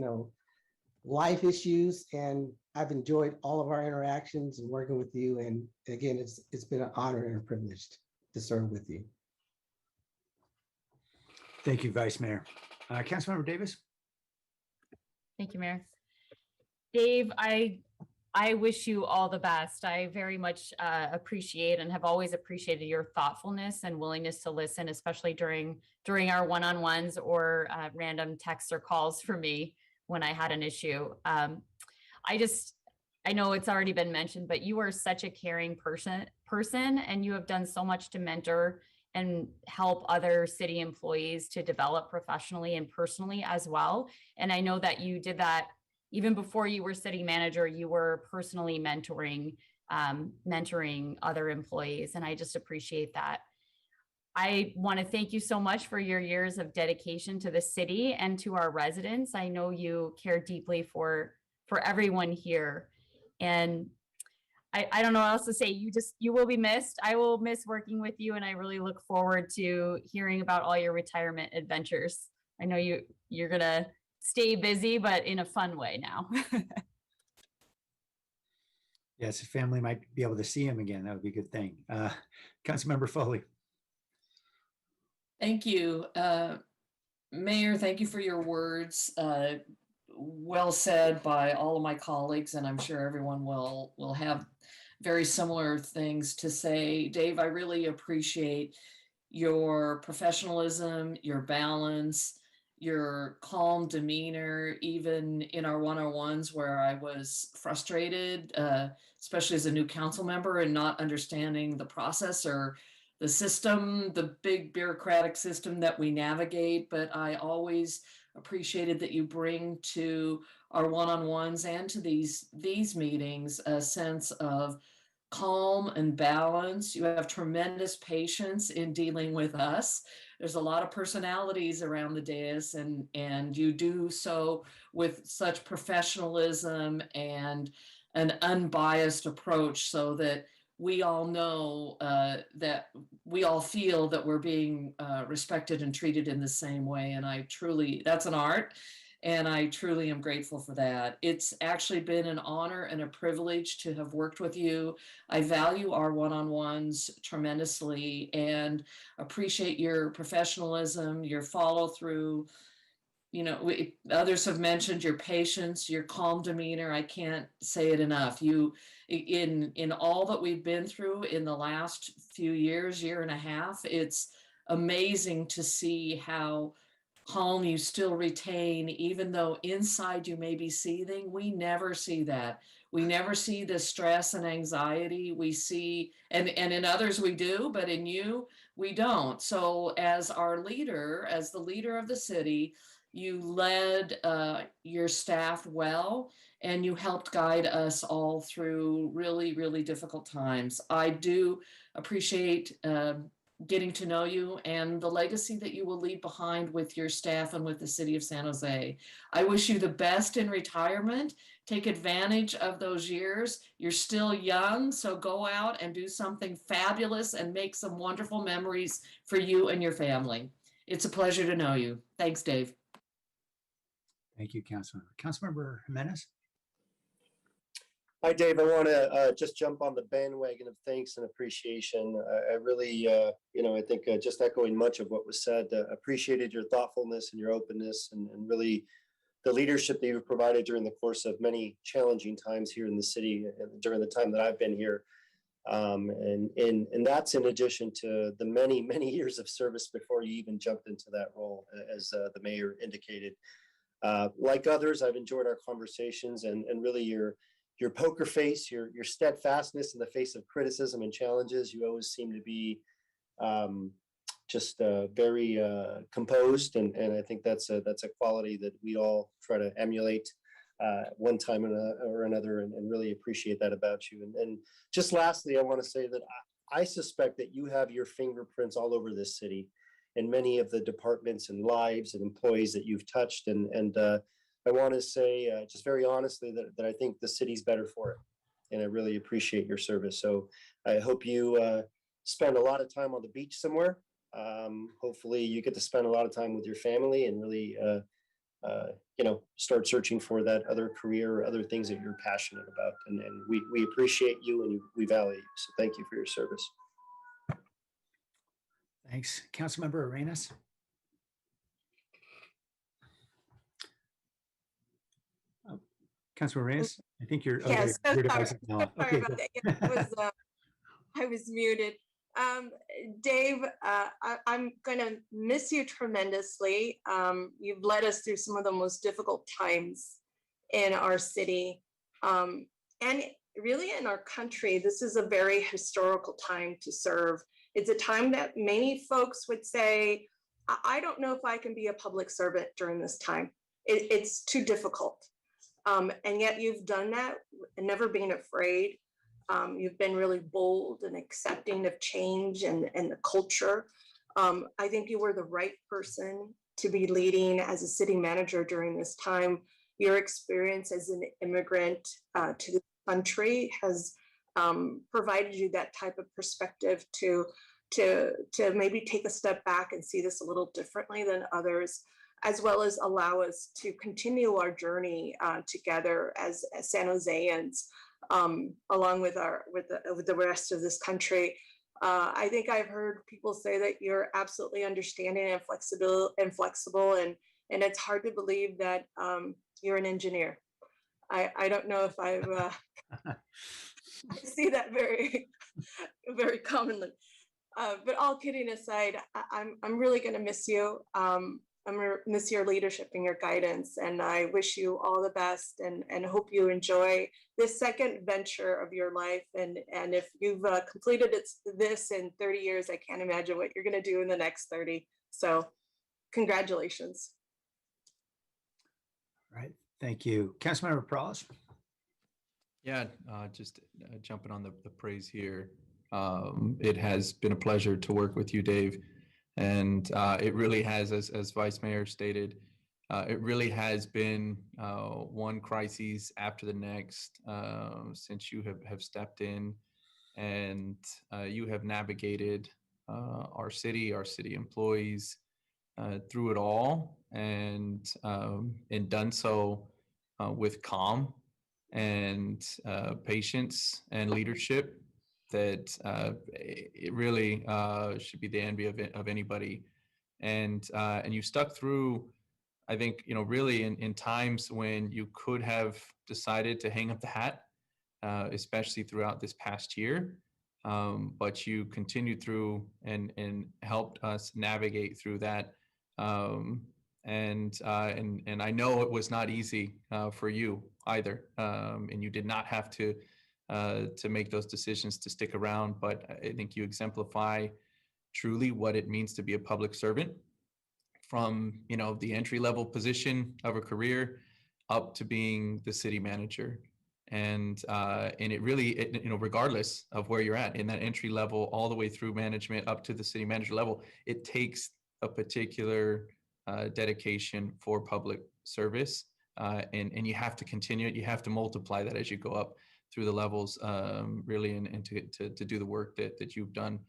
life issues, and I've enjoyed all of our interactions and working with you. And again, it's been an honor and a privilege to serve with you. Thank you, Vice Mayor. Councilmember Davis. Thank you, Mayor. Dave, I wish you all the best. I very much appreciate and have always appreciated your thoughtfulness and willingness to listen, especially during our one-on-ones or random texts or calls for me when I had an issue. I know it's already been mentioned, but you are such a caring person, and you have done so much to mentor and help other city employees to develop professionally and personally as well. And I know that you did that even before you were city manager. You were personally mentoring other employees, and I just appreciate that. I want to thank you so much for your years of dedication to the city and to our residents. I know you care deeply for everyone here, and I don't know what else to say. You will be missed. I will miss working with you, and I really look forward to hearing about all your retirement adventures. I know you're gonna stay busy, but in a fun way now. Yes, the family might be able to see him again. That would be a good thing. Councilmember Foley. Thank you. Mayor, thank you for your words. Well said by all of my colleagues, and I'm sure everyone will have very similar things to say. Dave, I really appreciate your professionalism, your balance, your calm demeanor, even in our one-on-ones where I was frustrated, especially as a new council member and not understanding the process or the system, the big bureaucratic system that we navigate. But I always appreciated that you bring to our one-on-ones and to these meetings a sense of calm and balance. You have tremendous patience in dealing with us. There's a lot of personalities around the dais, and you do so with such professionalism and an unbiased approach, so that we all know that we all feel that we're being respected and treated in the same way. And that's an art. And I truly am grateful for that. It's actually been an honor and a privilege to have worked with you. I value our one-on-ones tremendously and appreciate your professionalism, your follow through. You know, others have mentioned your patience, your calm demeanor. I can't say it enough. You, in all that we've been through in the last few years, year and a half, it's amazing to see how calm you still retain, even though inside you may be seething. We never see that. We never see the stress and anxiety we see, and in others we do, but in you, we don't. So as our leader, as the leader of the city, you led your staff well, and you helped guide us all through really, really difficult times. I do appreciate getting to know you and the legacy that you will leave behind with your staff and with the city of San Jose. I wish you the best in retirement. Take advantage of those years. You're still young, so go out and do something fabulous and make some wonderful memories for you and your family. It's a pleasure to know you. Thanks, Dave. Thank you, Councilmember. Councilmember Jimenez. Hi, Dave. I want to just jump on the bandwagon of thanks and appreciation. I really, I think just echoing much of what was said, appreciated your thoughtfulness and your openness, and really the leadership that you've provided during the course of many challenging times here in the city during the time that I've been here. And that's in addition to the many, many years of service before you even jumped into that role, as the mayor indicated. Like others, I've enjoyed our conversations, and really your poker face, your steadfastness in the face of criticism and challenges. You always seem to be just very composed, and I think that's a quality that we all try to emulate one time or another, and really appreciate that about you. And just lastly, I want to say that I suspect that you have your fingerprints all over this city, and many of the departments and lives and employees that you've touched, and I want to say just very honestly that I think the city's better for it, and I really appreciate your service. So I hope you spend a lot of time on the beach somewhere. Hopefully you get to spend a lot of time with your family, and really start searching for that other career or other things that you're passionate about. And we appreciate you and we value you. So thank you for your service. Thanks. Councilmember Arenas. Councilmember Arenas, I think you're. Yes, so your sorry. device is now on. Sorry Okay, about go. that. Yeah, I was muted. Dave, I'm going to miss you tremendously. You've led us through some of the most difficult times in our city and really in our country. This is a very historical time to serve. It's a time that many folks would say, I don't know if I can be a public servant during this time. It's too difficult. And yet you've done that and never been afraid. You've been really bold and accepting of change and the culture. I think you were the right person to be leading as a city manager during this time. Your experience as an immigrant to the country has provided you that type of perspective to maybe take a step back and see this a little differently than others, as well as allow us to continue our journey together as San Joseans. Along with the rest of this country. I think I've heard people say that you're absolutely understanding and flexible, and it's hard to believe that you're an engineer. I don't know if I see that very, very commonly. But all kidding aside, I'm really going to miss you. I'm going to miss your leadership and your guidance, and I wish you all the best and hope you enjoy this second venture of your life. And if you've completed this in 30 years, I can't imagine what you're going to do in the next 30. So congratulations. All right. Thank you. Councilmember Peralez. Yeah, just jumping on the praise here. It has been a pleasure to work with you, Dave. And it really has, as Vice Mayor stated, it really has been one crisis after the next since you have stepped in, and you have navigated our city employees through it all, and done so with calm and patience and leadership that it really should be the envy of anybody. And you stuck through, I think, really in times when you could have decided to hang up the hat, especially throughout this past year. But you continued through and helped us navigate through that. And I know it was not easy for you either. And you did not have to make those decisions to stick around, but I think you exemplify truly what it means to be a public servant, from the entry-level position of a career up to being the city manager. And it really, regardless of where you're at in that entry level, all the way through management up to the city manager level, it takes a particular dedication for public service, and you have to continue it. You have to multiply that as you go up through the levels, really, and to do the work that you've done.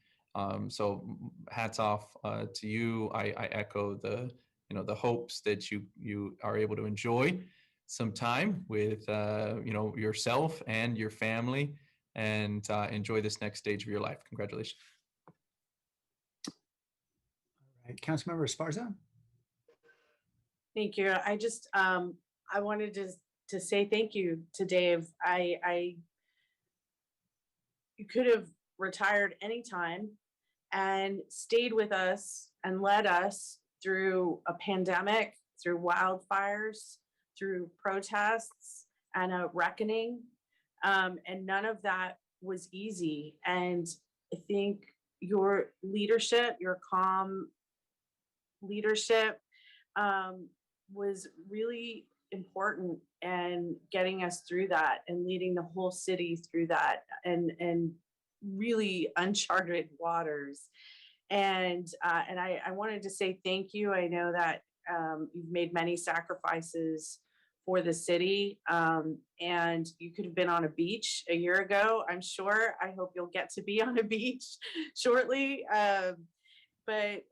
So hats off to you. I echo the hopes that you are able to enjoy some time with yourself and your family, and enjoy this next stage of your life. Congratulations. All right, Councilmember Esparza. Thank you. I just I wanted to say thank you to Dave. You could have retired anytime and stayed with us and led us through a pandemic, through wildfires, through protests, and a reckoning. And none of that was easy. And I think your leadership, your calm leadership, was really important in getting us through that and leading the whole city through that, and really uncharted waters. And I wanted to say thank you. I know that you've made many sacrifices for the city, and you could have been on a beach a year ago, I'm sure. I hope you'll get to be on a beach shortly. But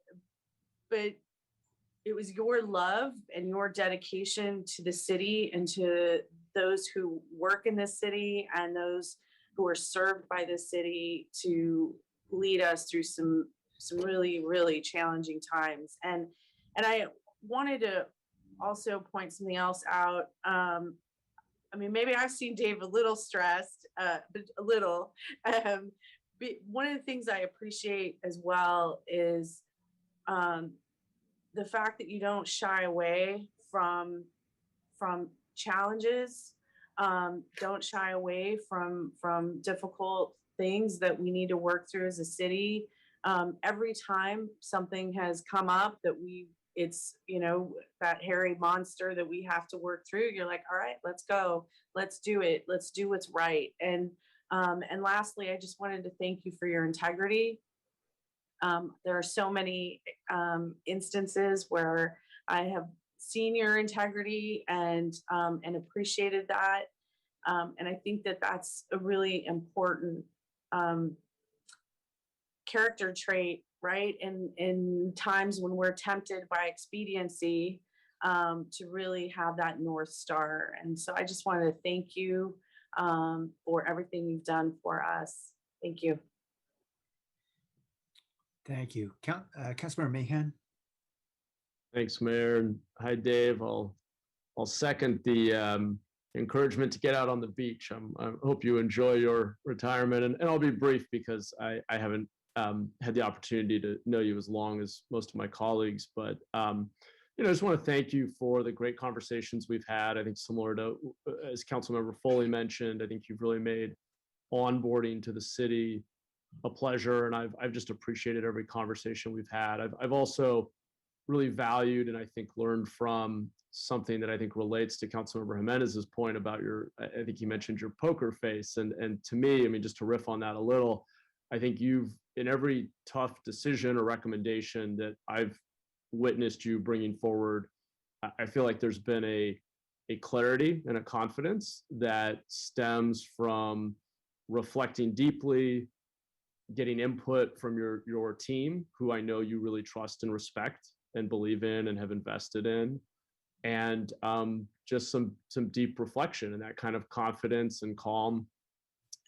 it was your love and your dedication to the city and to those who work in this city and those who are served by the city to lead us through some really, really challenging times. And I wanted to also point something else out. I mean, maybe I've seen Dave a little stressed, but a little. But one of the things I appreciate as well is the fact that you don't shy away from challenges, don't shy away from difficult things that we need to work through as a city. Every time something has come up that it's, you know, that hairy monster that we have to work through, you're like, all right, let's go, let's do it, let's do what's right. And lastly, I just wanted to thank you for your integrity. There are so many instances where I have seen your integrity and appreciated that. And I think that that's a really important character trait, right? In times when we're tempted by expediency, to really have that North Star. And so I just wanted to thank you for everything you've done for us. Thank you. Thank you. Councilmember Mahan. Thanks, Mayor. And hi, Dave. I'll second the encouragement to get out on the beach. I hope you enjoy your retirement, and I'll be brief because I haven't had the opportunity to know you as long as most of my colleagues, but you know, I just want to thank you for the great conversations we've had. I think similar to, as Councilmember Foley mentioned, I think you've really made onboarding to the city a pleasure, and I've just appreciated every conversation we've had. I've also really valued and I think learned from something that I think relates to Councilmember Jimenez's point about I think he mentioned your poker face, and to me, I mean, just to riff on that a little, I think you've, in every tough decision or recommendation that I've witnessed you bringing forward, I feel like there's been a clarity and a confidence that stems from reflecting deeply, getting input from your team, who I know you really trust and respect and believe in and have invested in, and just some deep reflection, and that kind of confidence and calm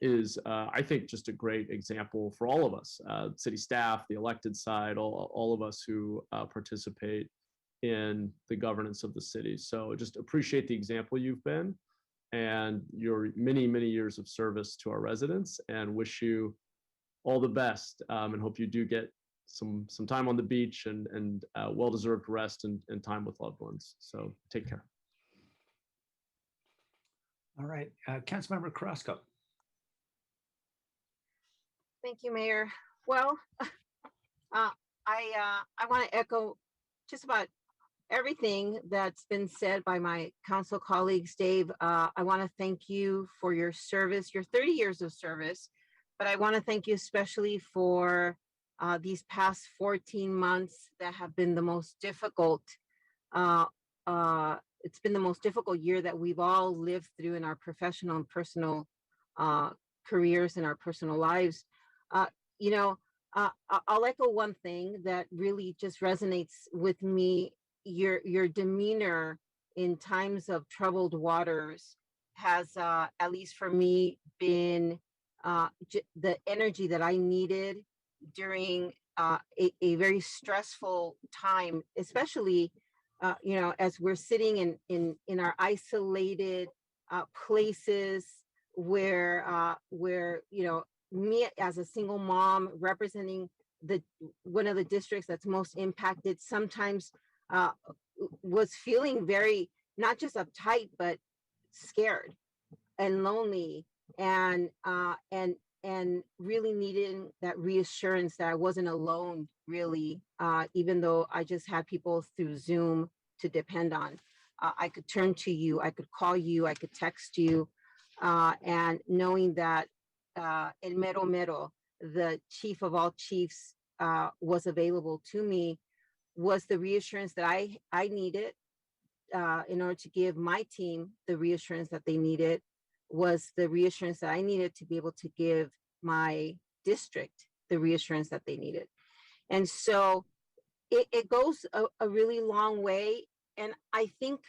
is, I think, just a great example for all of us, city staff, the elected side, all of us who participate in the governance of the city. So just appreciate the example you've been and your many, many years of service to our residents, and wish you all the best, and hope you do get some time on the beach and well-deserved rest and time with loved ones. So take care. All right, Councilmember Carrasco. Thank you, Mayor. Well, I want to echo just about everything that's been said by my council colleagues. Dave, I want to thank you for your service, your 30 years of service, but I want to thank you especially for these past 14 months that have been the most difficult. It's been the most difficult year that we've all lived through in our professional and personal careers and our personal lives. You know, I'll echo one thing that really just resonates with me. Your demeanor in times of troubled waters has, at least for me, been the energy that I needed during a very stressful time, especially, you know, as we're sitting in our isolated places where, you know, me as a single mom representing one of the districts that's most impacted, sometimes was feeling very, not just uptight, but scared and lonely, and really needing that reassurance that I wasn't alone, really, even though I just had people through Zoom to depend on. I could turn to you, I could call you, I could text you, and knowing that in Mero Mero, the chief of all chiefs, was available to me, was the reassurance that I needed in order to give my team the reassurance that they needed, was the reassurance that I needed to be able to give my district the reassurance that they needed. And so it goes a really long way. And I think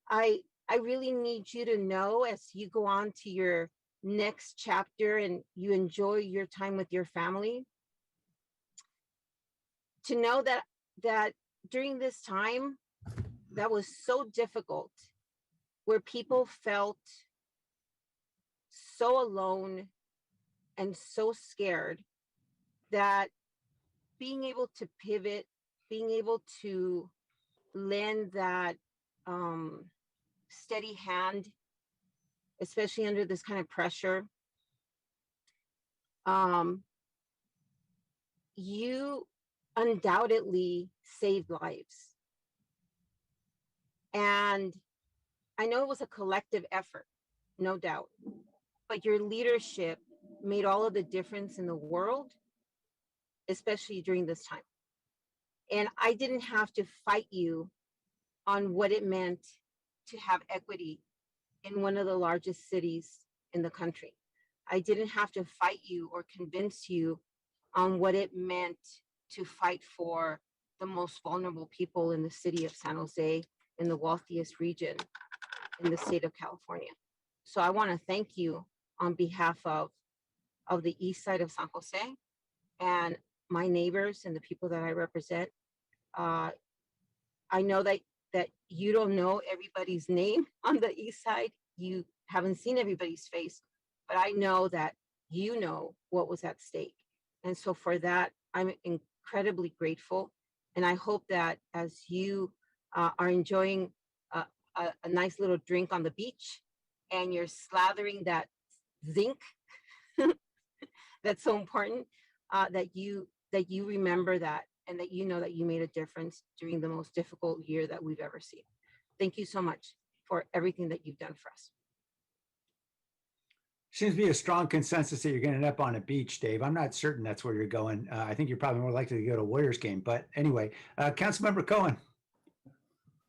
I really need you to know, as you go on to your next chapter and you enjoy your time with your family, to know that during this time that was so difficult, where people felt so alone and so scared, that being able to pivot, being able to lend that steady hand, especially under this kind of pressure, you undoubtedly saved lives. And I know it was a collective effort, no doubt, but your leadership made all of the difference in the world, especially during this time. And I didn't have to fight you on what it meant to have equity in one of the largest cities in the country. I didn't have to fight you or convince you on what it meant to fight for the most vulnerable people in the city of San Jose, in the wealthiest region in the state of California. So I want to thank you on behalf of the east side of San Jose and my neighbors and the people that I represent. I know that you don't know everybody's name on the east side. You haven't seen everybody's face, but I know that you know what was at stake. And so for that, I'm incredibly grateful. And I hope that as you are enjoying a nice little drink on the beach and you're slathering that zinc that's so important, that you remember that, and that you know that you made a difference during the most difficult year that we've ever seen. Thank you so much for everything that you've done for us. Seems to be a strong consensus that you're going to end up on a beach, Dave. I'm not certain that's where you're going. I think you're probably more likely to go to a Warriors game. But anyway, Councilmember Cohen.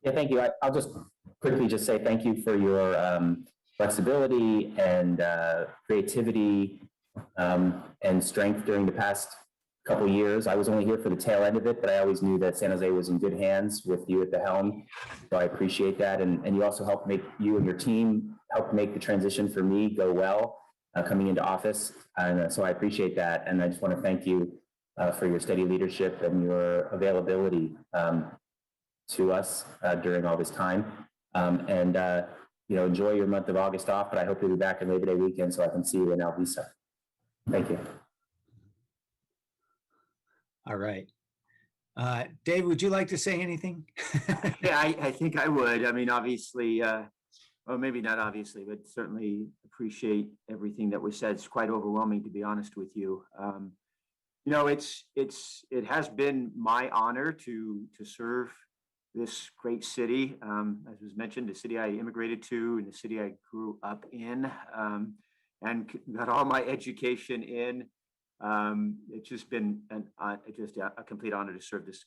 Yeah, thank you. I'll just quickly just say thank you for your flexibility and creativity and strength during the past couple of years. I was only here for the tail end of it, but I always knew that San Jose was in good hands with you at the helm. So I appreciate that. And you also helped make, you and your team helped make the transition for me go well coming into office. And so I appreciate that. And I just want to thank you for your steady leadership and your availability to us during all this time. You know, enjoy your month of August off, but I hope you'll be back in Labor Day weekend so I can see you in Alvisa. Thank you. All right. Dave, would you like to say anything? Yeah, I think I would. I mean, obviously, well, maybe not obviously, but certainly appreciate everything that was said. It's quite overwhelming, to be honest with you. You know, it has been my honor to serve this great city. As was mentioned, the city I immigrated to and the city I grew up in, and got all my education in. It's just been a complete honor to serve this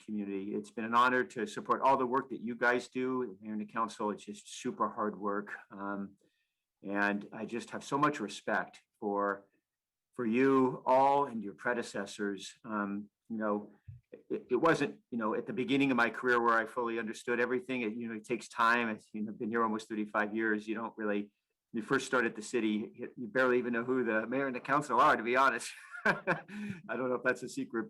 community. It's been an honor to support all the work that you guys do here in the council. It's just super hard work, and I just have so much respect for you all and your predecessors. You know, it wasn't, you know, at the beginning of my career where I fully understood everything. It takes time. I've been here almost 35 years. You don't really. When you first start at the city, you barely even know who the mayor and the council are, to be honest. I don't know if that's a secret,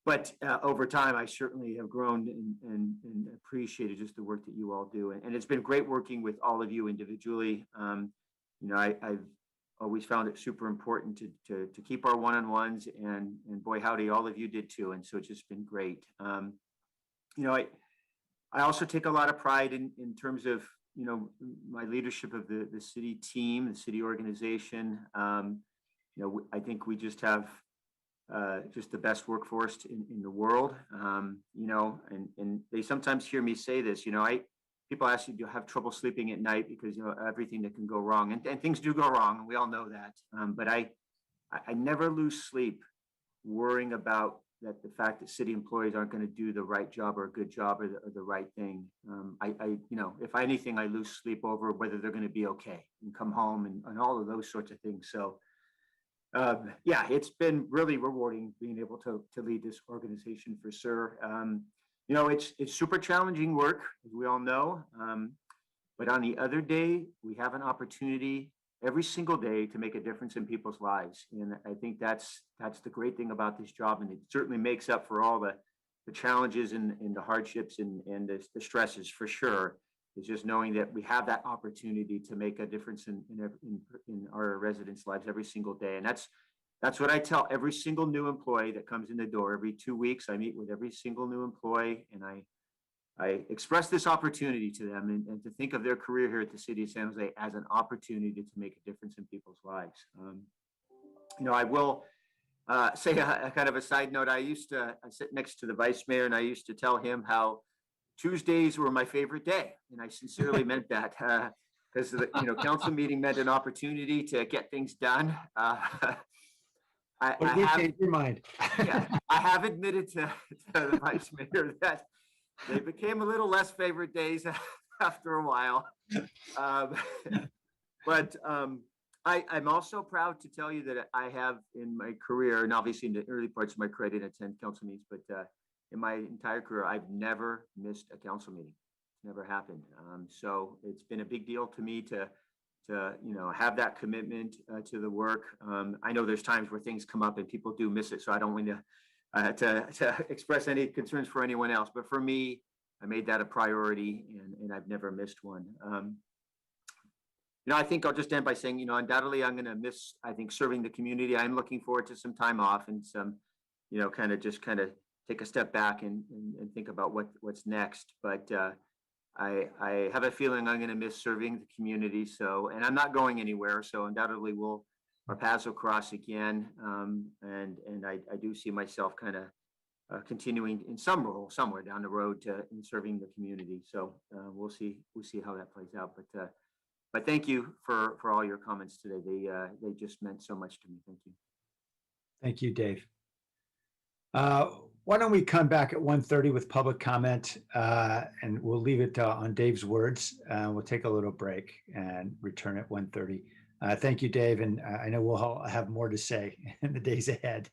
but over time, I certainly have grown and appreciated just the work that you all do. And it's been great working with all of you individually. You know, I've always found it super important to keep our one-on-ones, and boy, howdy, all of you did too. And so it's just been great. You know, I also take a lot of pride in terms of, you know, my leadership of the city team, the city organization. You know, I think we just have just the best workforce in the world. You know, and they sometimes hear me say this, you know, people ask you, do you have trouble sleeping at night because, you know, everything that can go wrong, and things do go wrong, and we all know that. But I never lose sleep worrying about that the fact that city employees aren't going to do the right job or a good job or the right thing. You know, if anything, I lose sleep over whether they're going to be okay and come home and all of those sorts of things. So Yeah, it's been really rewarding being able to lead this organization for sure. You know, it's super challenging work, as we all know. But on the other day, we have an opportunity every single day to make a difference in people's lives. And I think that's the great thing about this job. And it certainly makes up for all the challenges and the hardships and the stresses for sure. It's just knowing that we have that opportunity to make a difference in our residents' lives every single day. And that's what I tell every single new employee that comes in the door. Every 2 weeks, I meet with every single new employee, and I express this opportunity to them and to think of their career here at the city of San Jose as an opportunity to make a difference in people's lives. You know, I will say a kind of a side note. I sit next to the vice mayor, and I used to tell him how Tuesdays were my favorite day. And I sincerely meant that because the council meeting meant an opportunity to get things done. I changed your mind. Yeah, I have admitted to the vice mayor that they became a little less favorite days after a while. But I'm also proud to tell you that I have in my career, and obviously in the early parts of my career, I didn't attend council meetings, but in my entire career, I've never missed a council meeting. It's never happened. So it's been a big deal to me to have that commitment to the work. I know there's times where things come up and people do miss it, so I don't want to express any concerns for anyone else. But for me, I made that a priority, and I've never missed one. I think I'll just end by saying, undoubtedly I'm going to miss, I think, serving the community. I'm looking forward to some time off and some, kind of take a step back and think about what's next. But I have a feeling I'm going to miss serving the community. So, and I'm not going anywhere. So undoubtedly our paths will cross again. And I do see myself kind of continuing in some role somewhere down the road in serving the community. So we'll see how that plays out. But thank you for all your comments today. They just meant so much to me. Thank you. Thank you, Dave. Why don't we come back at 1:30 with public comment, and we'll leave it on Dave's words. We'll take a little break and return at 1:30. Thank you, Dave, and I know we'll have more to say in the days ahead.